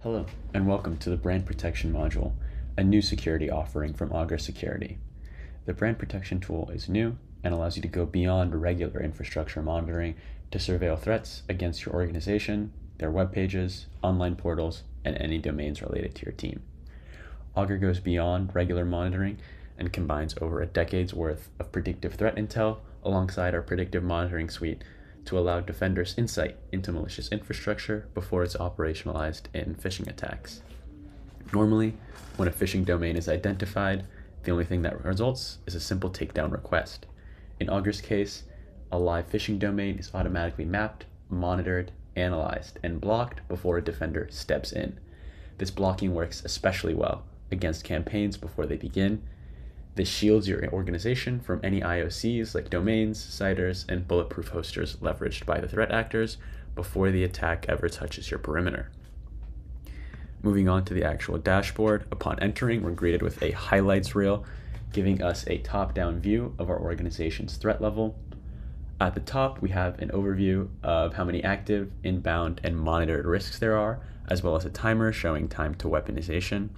Hello, and welcome to the Brand Protection Module, a new security offering from Augur Security. The Brand Protection tool is new and allows you to go beyond regular infrastructure monitoring to surveil threats against your organization, their web pages, online portals, and any domains related to your team. Augur goes beyond regular monitoring and combines over a decade's worth of predictive threat intel alongside our predictive monitoring suite to allow defenders insight into malicious infrastructure before it's operationalized in phishing attacks. Normally, when a phishing domain is identified, the only thing that results is a simple takedown request. In Augur's case, a live phishing domain is automatically mapped, monitored, analyzed, and blocked before a defender steps in. This blocking works especially well against campaigns before they begin. This shields your organization from any IOCs like domains, CIDRs, and bulletproof hosters leveraged by the threat actors before the attack ever touches your perimeter. Moving on to the actual dashboard, upon entering, we're greeted with a highlights reel, giving us a top-down view of our organization's threat level. At the top, we have an overview of how many active, inbound, and monitored risks there are, as well as a timer showing time to weaponization.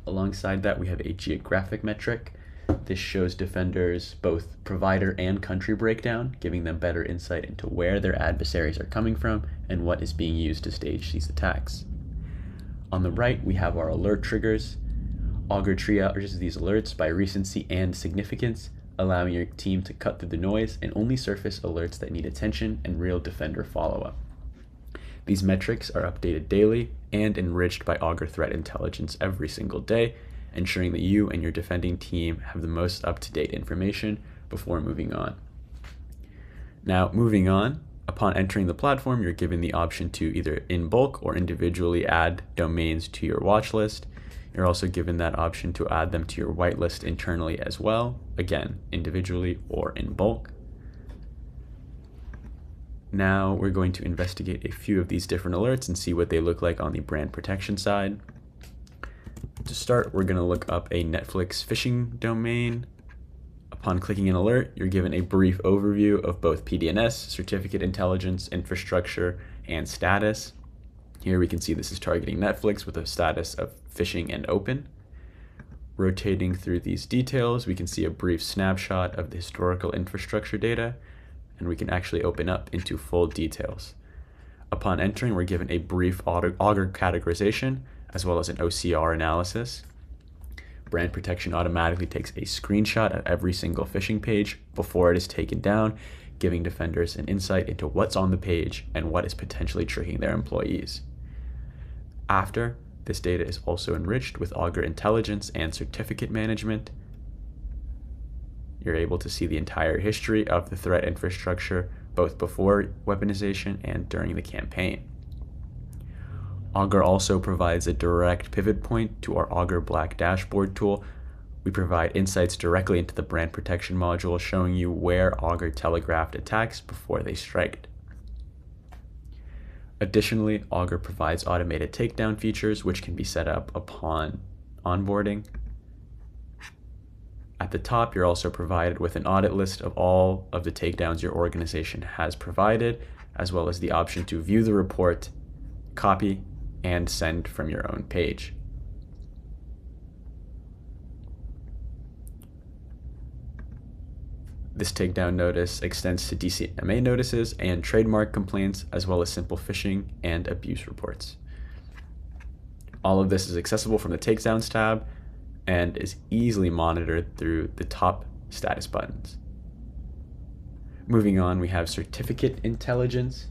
Alongside that, we have a geographic metric. This shows defenders both provider and country breakdown, giving them better insight into where their adversaries are coming from and what is being used to stage these attacks. On the right, we have our alert triggers. Augur triages these alerts by recency and significance, allowing your team to cut through the noise and only surface alerts that need attention and real defender follow-up. These metrics are updated daily and enriched by Augur Threat Intelligence every single day, ensuring that you and your defending team have the most up-to-date information before moving on. Now, moving on, upon entering the platform, you're given the option to either in bulk or individually add domains to your watch list. You're also given that option to add them to your whitelist internally as well, again, individually or in bulk. Now we're going to investigate a few of these different alerts and see what they look like on the brand protection side. To start, we're going to look up a Netflix phishing domain. Upon clicking an alert, you're given a brief overview of both PDNS, certificate intelligence, infrastructure, and status. Here we can see this is targeting Netflix with a status of phishing and open. Rotating through these details, we can see a brief snapshot of the historical infrastructure data, and we can actually open up into full details. Upon entering, we're given a brief Augur categorization, as well as an OCR analysis. Brand Protection automatically takes a screenshot of every single phishing page before it is taken down, giving defenders an insight into what's on the page and what is potentially tricking their employees. After, this data is also enriched with Augur Intelligence and Certificate Management. You're able to see the entire history of the threat infrastructure, both before weaponization and during the campaign. Augur also provides a direct pivot point to our Augur Black dashboard tool. We provide insights directly into the brand protection module, showing you where Augur telegraphed attacks before they striked. Additionally, Augur provides automated takedown features, which can be set up upon onboarding. At the top, you're also provided with an audit list of all of the takedowns your organization has provided, as well as the option to view the report, copy, and send from your own page. This takedown notice extends to DCMA notices and trademark complaints, as well as simple phishing and abuse reports. All of this is accessible from the Takedowns tab and is easily monitored through the top status buttons. Moving on, we have Certificate Intelligence.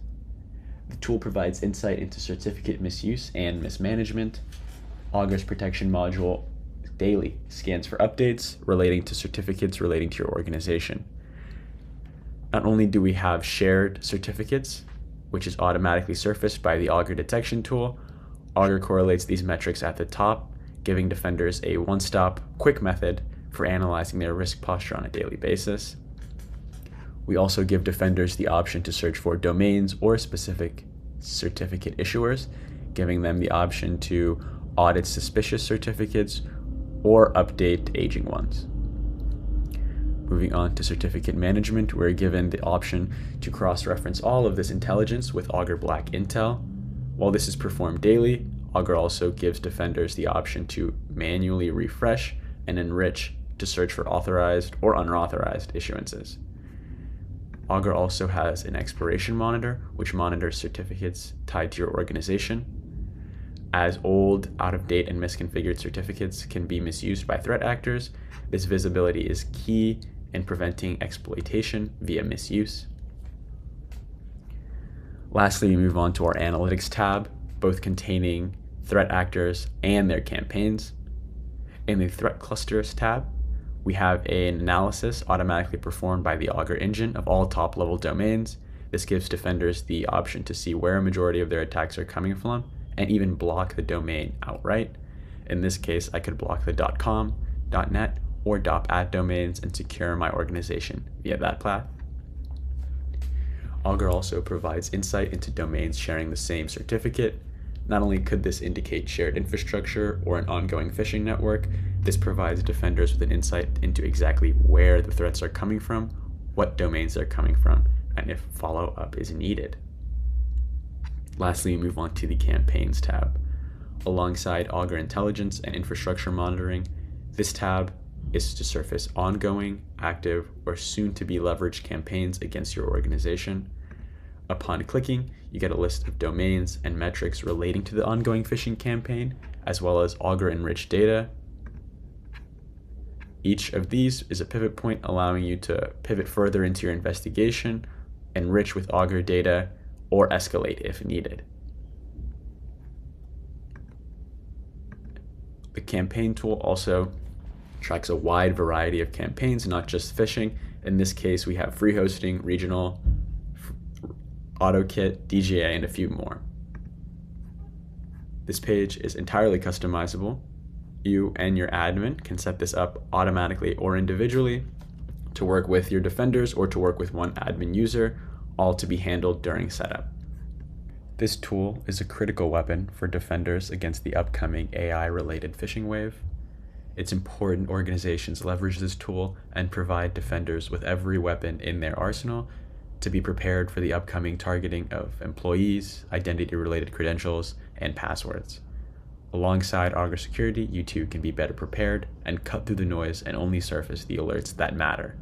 The tool provides insight into certificate misuse and mismanagement. Augur's protection module daily scans for updates relating to certificates relating to your organization. Not only do we have shared certificates, which is automatically surfaced by the Augur detection tool, Augur correlates these metrics at the top, giving defenders a one-stop, quick method for analyzing their risk posture on a daily basis. We also give defenders the option to search for domains or specific certificate issuers, giving them the option to audit suspicious certificates or update aging ones. Moving on to certificate management, we're given the option to cross-reference all of this intelligence with Augur Black Intel. While this is performed daily, Augur also gives defenders the option to manually refresh and enrich to search for authorized or unauthorized issuances. Augur also has an expiration monitor, which monitors certificates tied to your organization. As old, out-of-date, and misconfigured certificates can be misused by threat actors, this visibility is key in preventing exploitation via misuse. Lastly, we move on to our Analytics tab, both containing threat actors and their campaigns. In the Threat Clusters tab, we have an analysis automatically performed by the Augur engine of all top-level domains. This gives defenders the option to see where a majority of their attacks are coming from and even block the domain outright. In this case, I could block the .com, .net, or .at domains and secure my organization via that path. Augur also provides insight into domains sharing the same certificate. Not only could this indicate shared infrastructure or an ongoing phishing network, this provides defenders with an insight into exactly where the threats are coming from, what domains they're coming from, and if follow-up is needed. Lastly, we move on to the Campaigns tab. Alongside Augur Intelligence and Infrastructure Monitoring, this tab is to surface ongoing, active, or soon-to-be leveraged campaigns against your organization. Upon clicking, you get a list of domains and metrics relating to the ongoing phishing campaign, as well as Augur-enriched data. Each of these is a pivot point allowing you to pivot further into your investigation, enrich with Augur data, or escalate if needed. The campaign tool also tracks a wide variety of campaigns, not just phishing. In this case, we have free hosting, regional, AutoKit, DGA, and a few more. This page is entirely customizable. You and your admin can set this up automatically or individually to work with your defenders or to work with one admin user, all to be handled during setup. This tool is a critical weapon for defenders against the upcoming AI-related phishing wave. It's important organizations leverage this tool and provide defenders with every weapon in their arsenal to be prepared for the upcoming targeting of employees, identity-related credentials, and passwords. Alongside Augur Security, you too can be better prepared and cut through the noise and only surface the alerts that matter.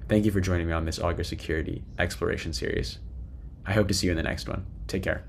Thank you for joining me on this Augur Security exploration series. I hope to see you in the next one. Take care.